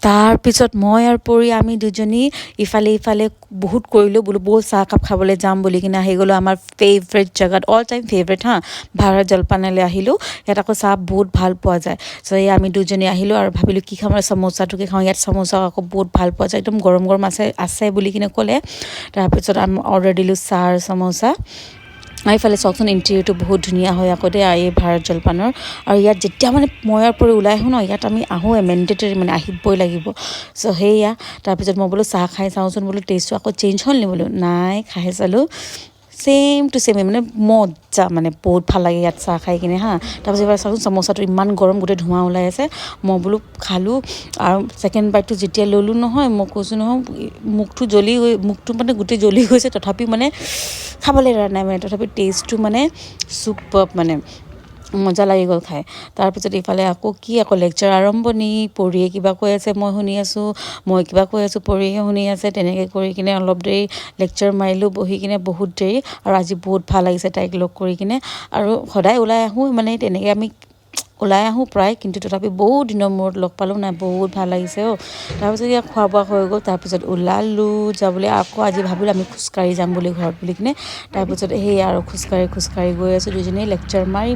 তাৰপিছত মই আৰু পৰি আমি দুজনী ইফালে ইফালে বহুত কৰিলোঁ বোলো ব'ল চাহ কাপ খাবলৈ যাম বুলি কিনে আহি গ'লোঁ আমাৰ ফেভৰেট জেগাত অল টাইম ফেভৰেট ভাৰত জলপানলৈ আহিলোঁ ইয়াত আকৌ চাহ বহুত ভাল পোৱা যায় চ' এই আমি দুজনী আহিলোঁ আৰু ভাবিলোঁ কি খাম আৰু সমোচাটোকে খাওঁ ইয়াত সমোচা আকৌ বহুত ভাল পোৱা যায় একদম গৰম গৰম আছে বুলি কিনে ক'লে তাৰপিছত আমি অৰ্ডাৰ দিলোঁ চাহ আৰু সমোচা এইফালে চাওকচোন ইণ্টেৰিয়ৰটো বহুত ধুনীয়া হয় আকৌ দেই এই ভাৰত জলপানৰ আৰু ইয়াত যেতিয়া মানে মই ইয়াৰ পৰা ওলাই আহোঁ ন ইয়াত আমি আহোঁ মেণ্ডেটৰী মানে আহিবই লাগিব চ' সেয়া তাৰপিছত মই বোলো চাহ খাই চাওঁচোন বোলো টেষ্টটো আকৌ চেঞ্জ হ'ল নি বোলো নাই খাই চালোঁ ছেইম টু ছেইম মানে মজা মানে বহুত ভাল লাগে ইয়াত চাহ খাই কিনে তাৰপিছত এবাৰ চাওঁচোন সমোচাটো ইমান গৰম গোটেই ধোঁৱা ওলাই আছে মই বোলো খালোঁ আৰু ছেকেণ্ড বাইটটো যেতিয়া ল'লোঁ নহয় মই কৈছোঁ নহয় মুখটো মানে গোটেই জ্বলি গৈছে তথাপিও মানে খাবলৈ এৰা নাই মানে তথাপি টেষ্টটো মানে চুপাৰব মানে মজা লাগি গ'ল খাই তাৰপিছত ইফালে আকৌ লেকচাৰ আৰম্ভণি পঢ়িয়ে কিবা কৈ আছে মই শুনি আছোঁ মই কিবা কৈ আছোঁ পঢ়িয়ে শুনি আছে তেনেকৈ কৰি কিনে অলপ দেৰি লেকচাৰ মাৰিলোঁ বহি কিনে বহুত দেৰি আৰু আজি বহুত ভাল লাগিছে তাইক লগ কৰি কিনে আৰু সদায় ওলাই আহোঁ মানে তেনেকৈ আমি ওলাই আহোঁ প্ৰায় কিন্তু তথাপি বহুত দিনৰ মূৰত লগ পালোঁ নাই বহুত ভাল লাগিছে তাৰপিছত ইয়াত খোৱা বোৱা হৈ গ'ল তাৰপিছত ওলালোঁ যাবলৈ আকৌ আজি ভাবিলোঁ আমি খোজকাঢ়ি যাম বুলি ঘৰত বুলি কিনে তাৰপিছত সেয়া আৰু খোজকাঢ়ি গৈ আছোঁ দুজনীয়ে লেকচাৰ মাৰি